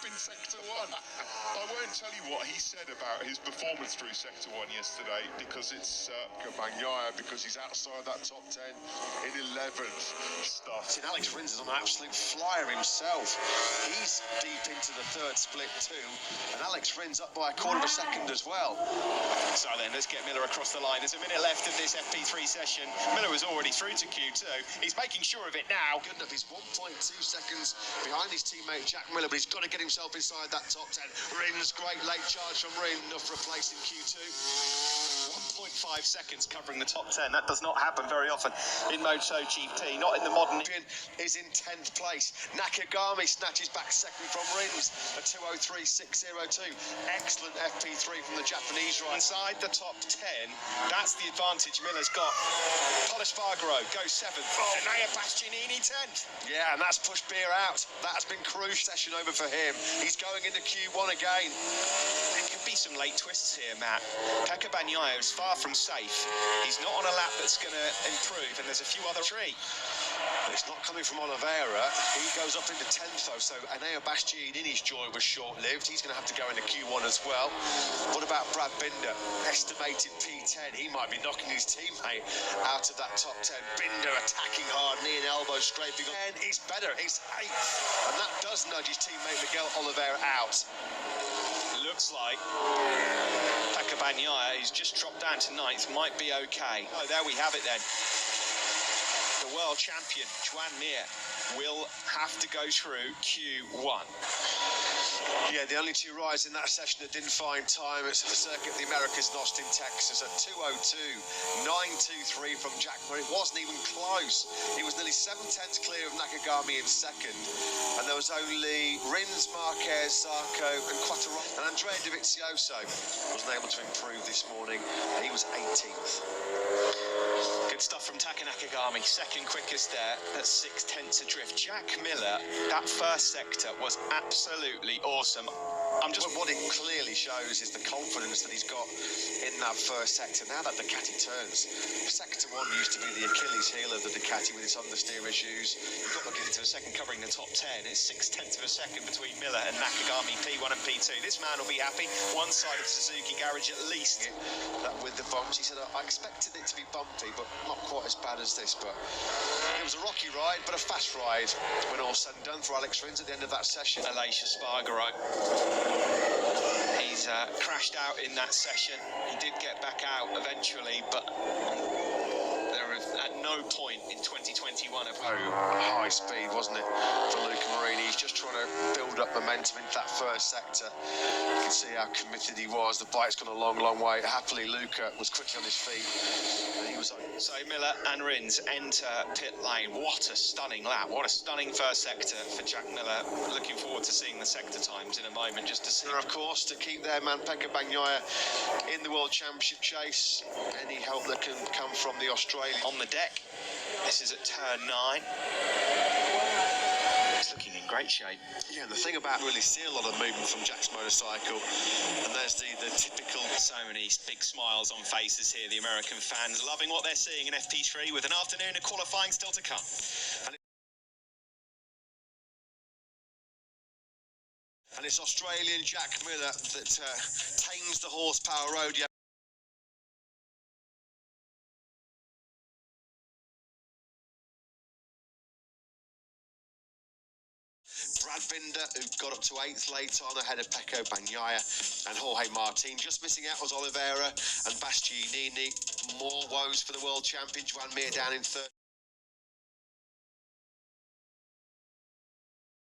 in Sector 1. I won't tell you what he said about his performance through Sector 1 yesterday, because it's Bagnaia, because he's outside that top 10 in 11th start. And Alex Rins is on an absolute flyer himself. He's deep into the third split too, and Alex Rins up by a quarter of a second as well. So then, let's get Miller across the line. There's a minute left of this FP3 session. Miller was already through to Q2. He's making sure of it now. Good enough, he's 1.2 seconds behind his teammate Jack Miller, but he's got to get himself inside that top 10. Rins, great late charge from Rins, enough replacing Q2. 1.5 seconds covering the top 10. That does not happen very often in Motogp, not in the modern. Is in 10th place. Nakagami snatches back second from Rins, a 2:03.602. Excellent FP3 from the Japanese rider. Inside the top 10, that's the advantage Miller's got. Polish Fargaro goes 7th. Oh, Naya Bastianini 10th. Yeah, and that's pushed Beer out. That's been crucial. Session over for him. He's going into Q1 again. There could be some late twists here, Matt. Pekka Bagnaia is far from safe. He's not on a lap that's going to improve, and there's a few other tree. It's not coming from Oliveira. He goes up into 10th though, so Aneo Bastianini's joy was short-lived. He's going to have to go into Q1 as well. What about Brad Binder? Estimated P10. He might be knocking his teammate out of that top 10. Binder attacking hard, knee and elbow scraping. And he's better. He's 8th. And that does nudge his teammate Miguel Oliveira out. Looks like Pekka Bagnaia, who's just dropped down to 9th, might be okay. Oh, there we have it then. The world champion, Joan Mir, will have to go through Q1. Yeah, the only two riders in that session that didn't find time. It's the circuit of the Americas in Austin, Texas at 2:02.923 from Jack Miller. It wasn't even close. He was nearly 7/10 clear of Nakagami in second. And there was only Rins, Marquez, Zarco and Quattararo. And Andrea Dovizioso wasn't able to improve this morning. He was 18th. Good stuff from Taka Nakagami, second quickest there at 6/10 adrift. Jack Miller, that first sector was absolutely awesome. What it clearly shows is the confidence that he's got in that first sector. Now that Ducati turns, Sector 1 used to be the Achilles heel of the Ducati with its understeer issues. You've got to look into the second covering the top 10. It's 6/10 of a second between Miller and Nakagami, P1 and P2. This man will be happy. One side of the Suzuki garage at least. That with the bumps, he said, I expected it to be bumpy, but not quite as bad as this. But it was a rocky ride, but a fast ride when all said and done for Alex Rins at the end of that session. Aleix Espargaro. He's crashed out in that session. He did get back out eventually, but there is at no point in 2021 of high speed, wasn't it, for Luca Marini? He's just trying to build up momentum into that first sector. You can see how committed he was. The bike's gone a long, long way. Happily, Luca was quickly on his feet. And he was on. So Miller and Rins enter pit lane. What a stunning lap. What a stunning first sector for Jack Miller. Looking forward to seeing the sector times in a moment, just to see. Of course, to keep their man Pekka Bagnaia in the World Championship chase. Any help that can come from the Australian. On the deck, this is at turn 9. It's looking in great shape. Yeah, and the thing about really see a lot of movement from Jack's motorcycle, and there's the typical. So many big smiles on faces here. The American fans loving what they're seeing in FP3, with an afternoon of qualifying still to come. And it's Australian Jack Miller that tames the horsepower rodeo. Brad Binder, who got up to 8th late on ahead of Pecco Bagnaia, and Jorge Martin. Just missing out was Oliveira and Bastianini. More woes for the world champion, Joan Mir down in 3rd.